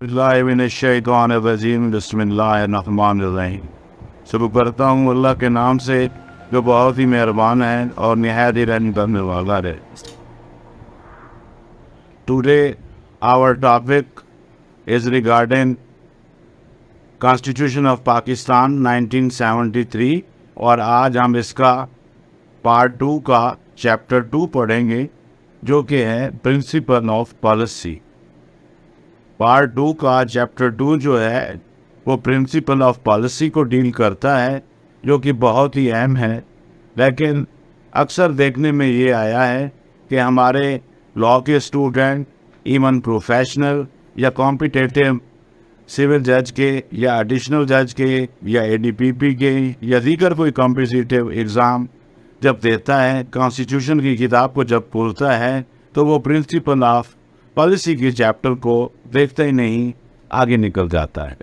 बिस्मिल्लाहिर्रहमानिर्रहीम बिस्मिल्लाहिर्रहमानिर्रहीम। शुरू करता हूँ अल्लाह के नाम से जो बहुत ही मेहरबान है और निहायत ही रहम करने वाला है। Today our topic is regarding constitution of Pakistan 1973 और आज हम इसका पार्ट 2 का चैप्टर 2 पढ़ेंगे जो कि है प्रिंसिपल ऑफ पॉलिसी। पार्ट 2 का चैप्टर 2 जो है वो प्रिंसिपल ऑफ पॉलिसी को डील करता है जो कि बहुत ही अहम है। लेकिन अक्सर देखने में ये आया है कि हमारे लॉ के स्टूडेंट, इवन प्रोफेशनल या कॉम्पिटिटिव सिविल जज के या एडिशनल जज के या ADPP के या दीगर कोई कॉम्पिटिटिव एग्ज़ाम जब देता है, कॉन्स्टिट्यूशन की किताब को जब खोलता है तो वो प्रिंसिपल ऑफ पॉलिसी के चैप्टर को देखता ही नहीं, आगे निकल जाता है।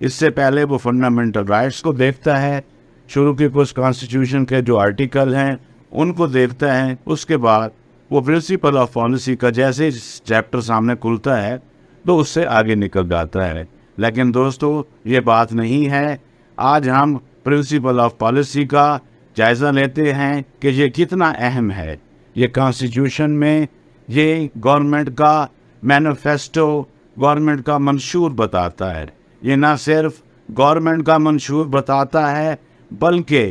इससे पहले वो फंडामेंटल राइट्स को देखता है, शुरू के कुछ कॉन्स्टिट्यूशन के जो आर्टिकल हैं उनको देखता है, उसके बाद वो प्रिंसिपल ऑफ पॉलिसी का जैसे चैप्टर सामने खुलता है तो उससे आगे निकल जाता है। लेकिन दोस्तों ये बात नहीं है। आज हम प्रिंसिपल ऑफ पॉलिसी का जायज़ा लेते हैं कि ये कितना अहम है। ये कॉन्स्टिट्यूशन में ये गवर्नमेंट का मैनिफेस्टो, गवर्नमेंट का मंशूर बताता है। ये ना सिर्फ गवर्नमेंट का मंशूर बताता है बल्कि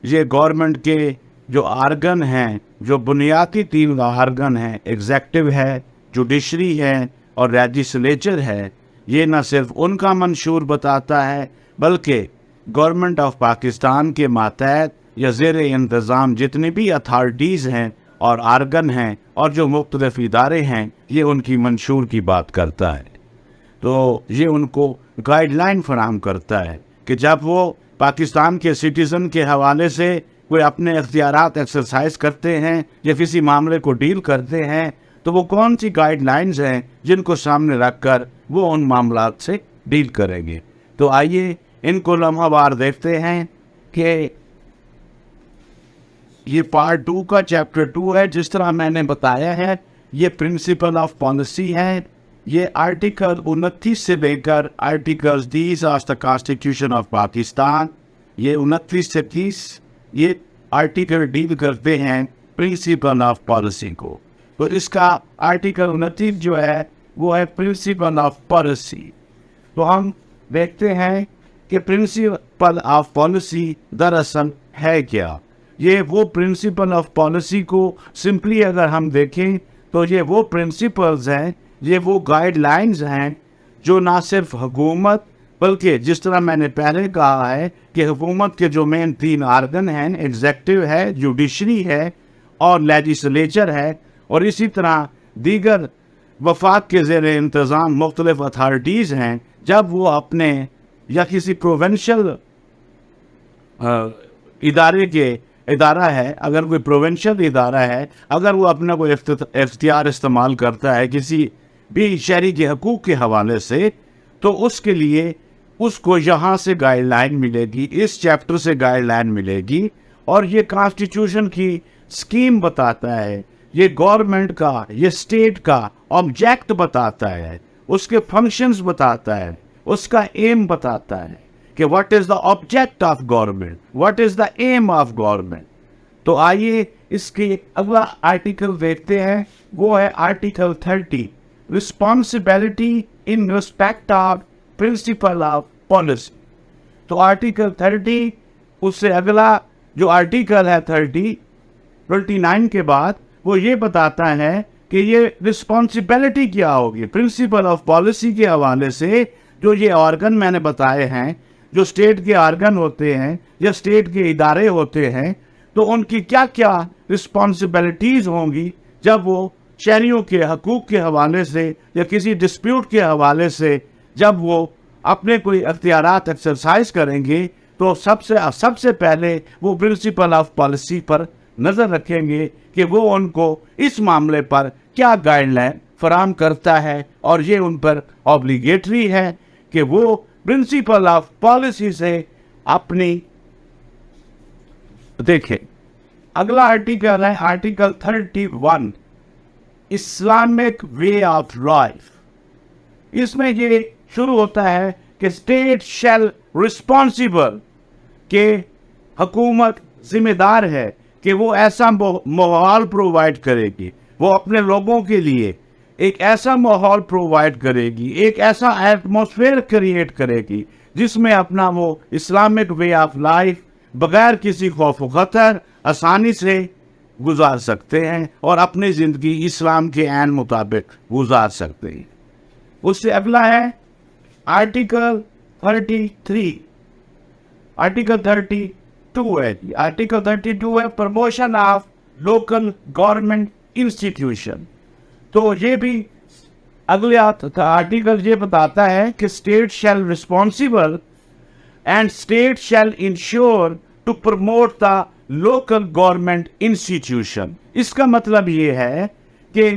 ये गवर्नमेंट के जो आर्गन हैं, जो बुनियादी 3 आर्गन हैं, एग्जेक्टिव है, जुडिशरी है और लेजिस्लेचर है, ये ना सिर्फ उनका मंशूर बताता है बल्कि गवर्नमेंट ऑफ पाकिस्तान के मातहत या ज़ेर इंतज़ाम जितनी भी अथॉरिटीज़ हैं और आर्गन हैं और जो मुख्तलिफ इदारे हैं, ये उनकी मंशूर की बात करता है। तो ये उनको गाइडलाइन फराहम करता है कि जब वो पाकिस्तान के सिटीज़न के हवाले से कोई अपने इख्तियारात एक्सरसाइज करते हैं या किसी मामले को डील करते हैं तो वो कौन सी गाइडलाइंस हैं जिनको सामने रख कर वो उन मामलात से डील करेंगे। तो आइए इनको लम्हावार देखते हैं कि ये पार्ट 2 का चैप्टर 2 है। जिस तरह मैंने बताया है ये प्रिंसिपल ऑफ पॉलिसी है। ये आर्टिकल 29 से लेकर article 30 of the constitution of Pakistan, ये 29 से 30 ये आर्टिकल डील करते हैं प्रिंसिपल ऑफ पॉलिसी को। तो इसका आर्टिकल 29 जो है वो है प्रिंसिपल ऑफ पॉलिसी। तो हम देखते हैं कि प्रिंसिपल ऑफ पॉलिसी दरअसल है क्या। ये वो प्रिंसिपल ऑफ पॉलिसी को सिंपली अगर हम देखें तो ये वो प्रिंसिपल्स हैं, ये वो गाइडलाइंस हैं जो ना सिर्फ हुकूमत बल्कि जिस तरह मैंने पहले कहा है कि हुकूमत के जो मेन 3 आर्गन हैं, एग्जेक्टिव है, जुडिशरी है और लेजिस्लेचर है, और इसी तरह दीगर वफाक के ज़ेर इंतज़ाम मुख्तलिफ अथॉरिटीज़ हैं, जब वो अपने या किसी प्रोविंशियल इदारा है, अगर कोई प्रोविंशियल इदारा है, अगर वो अपना कोई इख्तियार इस्तेमाल करता है किसी भी शहरी के हकूक़ के हवाले से, तो उसके लिए उसको यहाँ से गाइडलाइन मिलेगी, इस चैप्टर से गाइडलाइन मिलेगी। और ये कॉन्स्टिट्यूशन की स्कीम बताता है, ये गवर्नमेंट का, ये स्टेट का ऑब्जेक्ट बताता है, उसके फंक्शंस बताता है, उसका एम बताता है कि what is the object of government, what is the aim of government. तो आइए इसके अगला आर्टिकल देखते हैं, वो है article 30, responsibility in respect of principle of policy. तो आर्टिकल 30 उससे अगला जो आर्टिकल है 39 के बाद वो ये बताता है कि ये रिस्पॉन्सिबिलिटी क्या होगी प्रिंसिपल ऑफ पॉलिसी के हवाले से। जो ये ऑर्गन मैंने बताए हैं, जो स्टेट के ऑर्गन होते हैं या स्टेट के इदारे होते हैं, तो उनकी क्या क्या रिस्पॉन्सिबिलिटीज़ होंगी जब वो शहरियों के हकूक़ के हवाले से या किसी डिस्प्यूट के हवाले से जब वो अपने कोई अख्तियारात एक्सरसाइज करेंगे, तो सबसे पहले वो प्रिंसिपल ऑफ पॉलिसी पर नज़र रखेंगे कि वो उनको इस मामले पर क्या गाइडलाइन फराहम करता है, और ये उन पर ऑब्लिगेटरी है कि वो प्रिंसिपल ऑफ पॉलिसी से अपनी देखें। अगला आर्टिकल है article 31, Islamic way of life. इसमें ये शुरू होता है कि स्टेट शैल रिस्पॉन्सिबल, के हुकूमत जिम्मेदार है कि वो ऐसा माहौल प्रोवाइड करेगी, वो अपने लोगों के लिए एक ऐसा माहौल प्रोवाइड करेगी, एक ऐसा एटमॉस्फेयर क्रिएट करेगी जिसमें अपना वो इस्लामिक वे ऑफ लाइफ बगैर किसी खौफ खतर आसानी से गुजार सकते हैं और अपनी ज़िंदगी इस्लाम के ऐन मुताबिक गुजार सकते हैं। उससे अगला है आर्टिकल 33। आर्टिकल 32 है, आर्टिकल 32 है promotion of local government institution. तो ये भी अगले आर्टिकल ये बताता है कि state shall responsible and state shall ensure to promote the local government institution. इसका मतलब ये है कि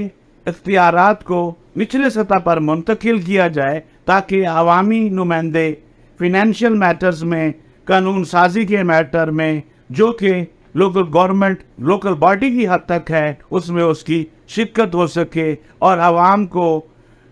इख्तियारात को निचले सतह पर मुंतकिल किया जाए ताकि अवामी नुमाइंदे फिनेंशियल मैटर्स में, कानून साजी के मैटर में, जो कि लोकल गवर्नमेंट लोकल बॉडी की हद तक है, उसमें उसकी शिरकत हो सके और आवाम को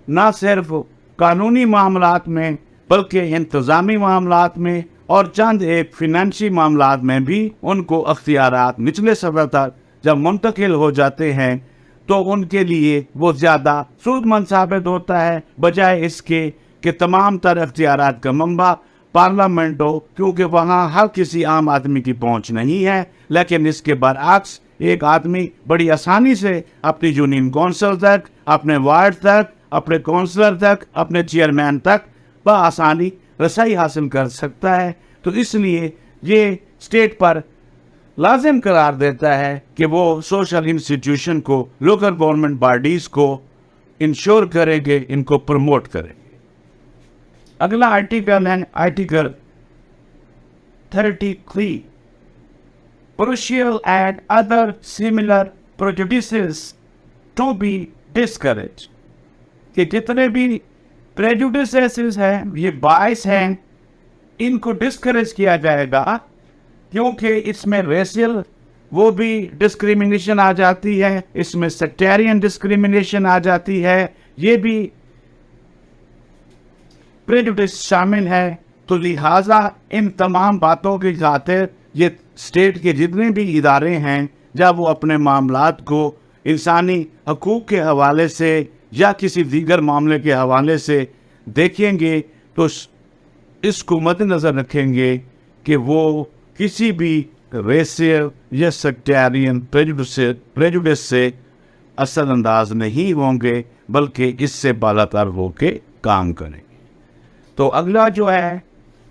ना सिर्फ कानूनी मामलात में बल्कि इंतज़ामी मामलात में और चंद एक फिनेंशियल मामलात में भी उनको अख्तियारात निचले सतह तक जब मुंतकिल हो जाते हैं तो उनके लिए वो ज़्यादा सूदमंद साबित होता है, बजाय इसके कि तमाम तर अख्तियारात का मंबा पार्लियामेंट हो, क्योंकि वहाँ हर किसी आम आदमी की पहुँच नहीं है। लेकिन इसके बरअक्स एक आदमी बड़ी आसानी से अपनी यूनियन कौंसिल तक, अपने वार्ड तक, अपने काउंसलर तक, अपने चेयरमैन तक बआसानी रसाई हासिल कर सकता है। तो इसलिए ये स्टेट पर लाजिम करार देता है कि वो सोशल इंस्टीट्यूशन को, लोकल गवर्नमेंट बॉडीज़ को इंश्योर करेंगे, इनको प्रमोट करेंगे। अगला आर्टिकल है article 33, Partial and other similar prejudices to be discouraged। कि जितने भी prejudices हैं, ये बायस हैं, इनको डिस्करेज किया जाएगा, क्योंकि इसमें रेशियल वो भी डिस्क्रिमिनेशन आ जाती है, इसमें सेक्टेरियन डिस्क्रिमिनेशन आ जाती है, ये भी प्रेजुडिस शामिल है। तो लिहाजा इन तमाम बातों की खातिर ये स्टेट के जितने भी इदारे हैं, जब वो अपने मामलात को इंसानी हकूक़ के हवाले से या किसी दीगर मामले के हवाले से देखेंगे तो इसको मद्देनज़र रखेंगे कि वो किसी भी रेशियल या सेक्टेरियन प्रेजुडिस से असरअंदाज नहीं होंगे, बल्कि इससे बालातर होके काम करेंगे। तो अगला जो है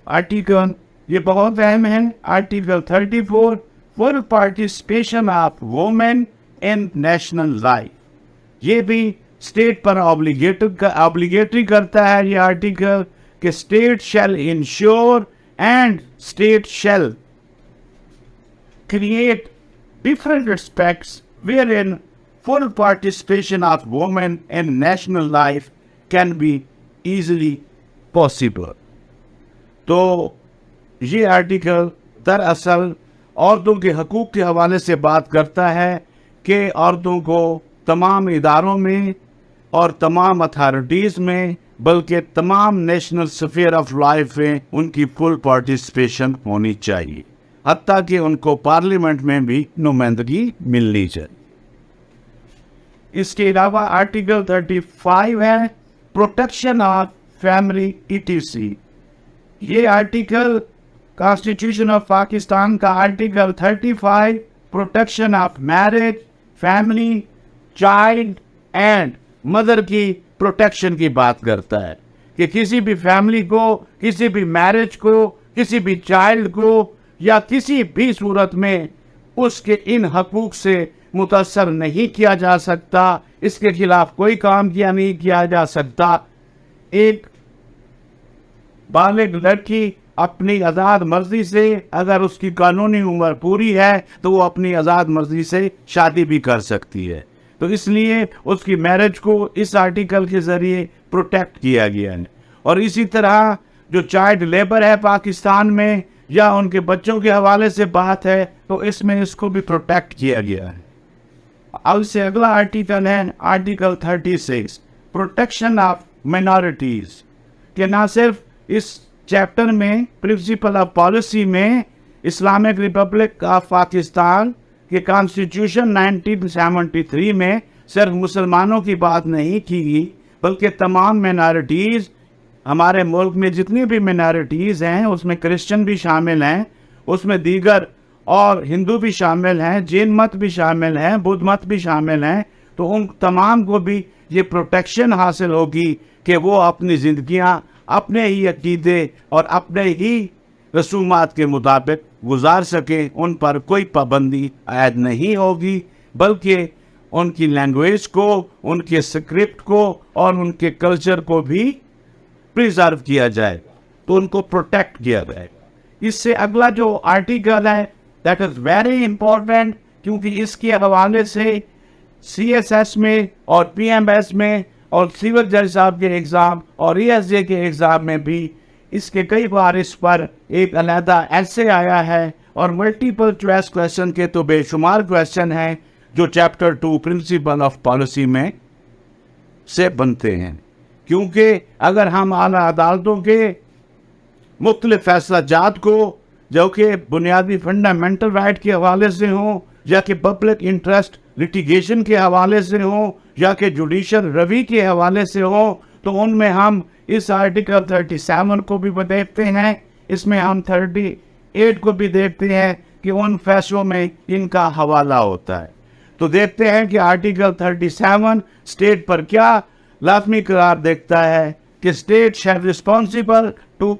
आर्टिकल, ये बहुत अहम है, article 34 full participation of women in national life. ये भी स्टेट पर ऑब्लिगेटरी करता है ये आर्टिकल कि state shall ensure and state shell create different aspects wherein full participation of women in national life can be easily possible। तो ये article दरअसल औरतों के हकूक़ के हवाले से बात करता है कि औरतों को तमाम इदारों में और तमाम अथॉरिटीज़ में, बल्कि तमाम नेशनल स्फीयर ऑफ लाइफ में उनकी फुल पार्टिसिपेशन होनी चाहिए, हत्ता कि उनको पार्लियामेंट में भी नुमाइंदगी मिलनी चाहिए। इसके अलावा आर्टिकल 35 है प्रोटेक्शन ऑफ फैमिली ETC। ये आर्टिकल कॉन्स्टिट्यूशन ऑफ पाकिस्तान का article 35 protection of marriage, family, child and mother की प्रोटेक्शन की बात करता है कि किसी भी फैमिली को, किसी भी मैरिज को, किसी भी चाइल्ड को या किसी भी सूरत में उसके इन हकूक़ से मुतासर नहीं किया जा सकता, इसके खिलाफ कोई काम किया नहीं किया जा सकता। एक बालिग लड़की अपनी आज़ाद मर्जी से, अगर उसकी कानूनी उम्र पूरी है तो वो अपनी आज़ाद मर्जी से शादी भी कर सकती है। तो इसलिए उसकी मैरिज को इस आर्टिकल के ज़रिए प्रोटेक्ट किया गया है। और इसी तरह जो चाइल्ड लेबर है पाकिस्तान में या उनके बच्चों के हवाले से बात है तो इसमें इसको भी प्रोटेक्ट किया गया है। अब से अगला आर्टिकल है आर्टिकल 36 प्रोटेक्शन ऑफ minorities कि ना सिर्फ इस चैप्टर में प्रिंसिपल ऑफ पॉलिसी में इस्लामिक रिपब्लिक ऑफ पाकिस्तान के कॉन्स्टिट्यूशन 1973 में सिर्फ मुसलमानों की बात नहीं की गई, बल्कि तमाम मिनॉरिटीज़, हमारे मुल्क में जितनी भी मिनॉरिटीज़ हैं उसमें क्रिश्चियन भी शामिल हैं, उसमें दीगर और हिंदू भी शामिल हैं, जैन मत भी शामिल हैं, बुद्ध मत भी शामिल हैं, तो उन तमाम को भी ये प्रोटेक्शन हासिल होगी कि वो अपनी ज़िंदगियाँ अपने ही अकीदे और अपने ही रसूमात के मुताबिक गुजार सकें। उन पर कोई पाबंदी आयद नहीं होगी, बल्कि उनकी लैंग्वेज को, उनके स्क्रिप्ट को और उनके कल्चर को भी प्रिजर्व किया जाए, तो उनको प्रोटेक्ट किया जाए। इससे अगला जो आर्टिकल है दैट इज़ वेरी इम्पोर्टेंट, क्योंकि इसके हवाले से CSS में और PMS में और सिविल जज साहब के एग्ज़ाम और ESJ के एग्ज़ाम में भी इसके कई बार इस पर एक अलहदा ऐसे आया है, और मल्टीपल चॉइस क्वेश्चन के तो बेशुमार क्वेश्चन हैं जो चैप्टर 2 प्रिंसिपल ऑफ पॉलिसी में से बनते हैं। क्योंकि अगर हम आला अदालतों के मुख्तलिफ फैसला जात को, जो कि बुनियादी फंडामेंटल राइट के हवाले से हों, या कि पब्लिक इंटरेस्ट लिटिगेशन के हवाले से हों, या कि जुडिशल रवि के हवाले से हों, तो उनमें हम इस आर्टिकल 37 को भी देखते हैं, इसमें हम 38 को भी देखते हैं कि उन फैसलों में इनका हवाला होता है। तो देखते हैं कि आर्टिकल 37 स्टेट पर क्या लाजमी करार देखता है कि state shall responsible to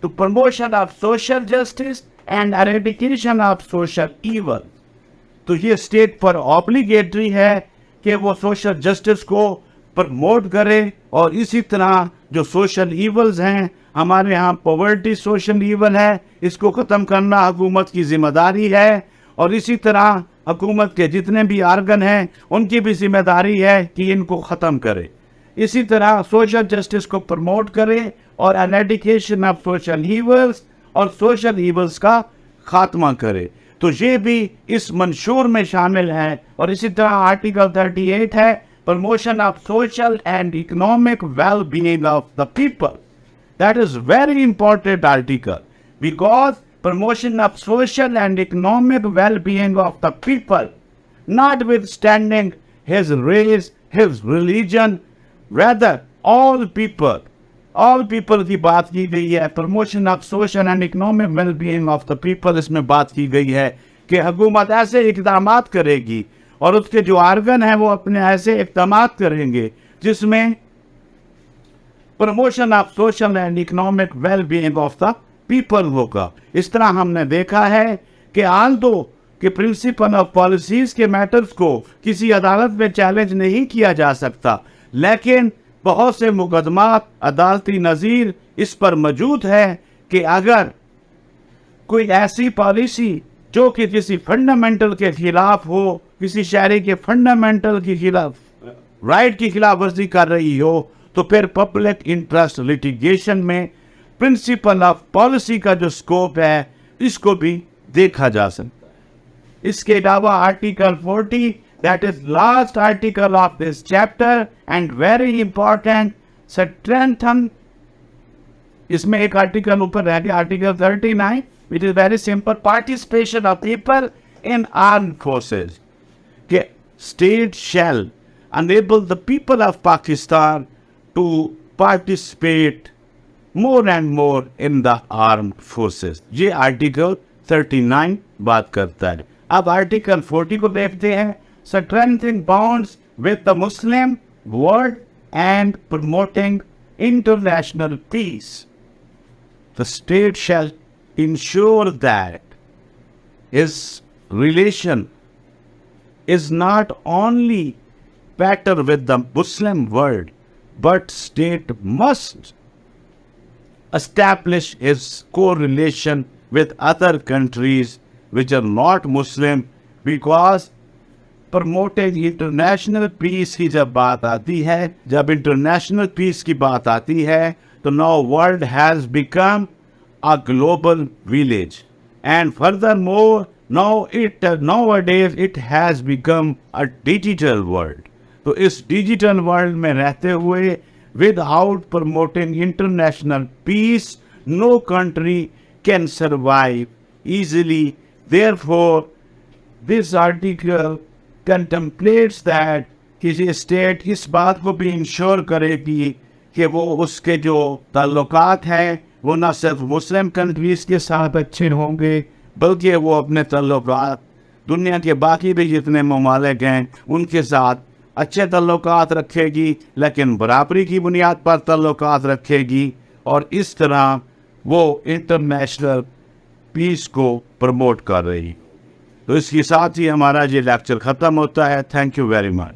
promotion of social justice and eradication of social evil. तो ये स्टेट पर ऑब्लिगेटरी है कि वो सोशल जस्टिस को प्रमोट करे, और इसी तरह जो सोशल ईवल्स हैं, हमारे यहाँ पॉवर्टी सोशल ईवल है, इसको ख़त्म करना हुकूमत की जिम्मेदारी है, और इसी तरह हुकूमत के जितने भी आर्गन हैं उनकी भी जिम्मेदारी है कि इनको ख़त्म करे। इसी तरह सोशल जस्टिस को प्रमोट करे और एरेडिकेशन ऑफ सोशल ईवल्स और सोशल ईवल्स का खात्मा करे। तो ये भी इस मंशूर में शामिल है। और इसी तरह आर्टिकल 38 है promotion of social and economic well being of the people. That is very important article, because promotion of social and economic well-being of the people, notwithstanding his race, his religion, rather all people की बात की गई है। promotion of social and economic well-being of the people, इसमें बात की गई है कि हुकूमत ऐसे इक़दामात करेगी और उसके जो आर्गन हैं वो अपने ऐसे इक़दामात करेंगे जिसमें promotion of social and economic well-being of the people होगा। इस तरह हमने देखा है कि आल्दो कि प्रिंसिपल ऑफ पॉलिसीज़ के मैटर्स को किसी अदालत में चैलेंज नहीं किया जा सकता, लेकिन बहुत से मुकदमात अदालती नज़ीर इस पर मौजूद है कि अगर कोई ऐसी पॉलिसी जो कि किसी फंडामेंटल के खिलाफ हो, किसी शहरी के फंडामेंटल के खिलाफ राइट की खिलाफ वर्जी कर रही हो, तो फिर पब्लिक इंटरेस्ट लिटिगेशन में प्रिंसिपल ऑफ पॉलिसी का जो स्कोप है इसको भी देखा जा सकता है। इसके अलावा article 40 that is last article of this chapter and very important, strengthen, इसमें एक आर्टिकल ऊपर रह गया article 39 which is very simple, participation of people in armed forces, कि state shall enable the people of Pakistan to participate more and more in the armed forces। ये article 39 बात करता है। अब आर्टिकल 40 को देखते हैं, strengthening bonds with the Muslim world and promoting international peace। The state shall ensure that its relation is not only better with the Muslim world, but state must establish its correlation with other countries which are not Muslim, because promoting international peace की जब बात आती है, जब international peace की बात आती है, तो now world has become a global village, and furthermore nowadays it has become a digital world। तो इस डिजिटल वर्ल्ड में रहते हुए Without promoting international peace, no country can survive easily. Therefore, this article contemplates that किसी state इस बात को भी इंश्योर करेगी कि वो उसके जो ताल्लुकात हैं वो ना सिर्फ मुस्लिम कंट्रीज़ के साथ अच्छे होंगे, बल्कि वो अपने ताल्लुकात दुनिया के बाकी भी जितने ममालिक हैं उनके साथ अच्छे ताल्लुकात रखेगी, लेकिन बराबरी की बुनियाद पर ताल्लुकात रखेगी, और इस तरह वो इंटरनेशनल पीस को प्रमोट कर रही। तो इसके साथ ही हमारा ये लेक्चर ख़त्म होता है। Thank you very much.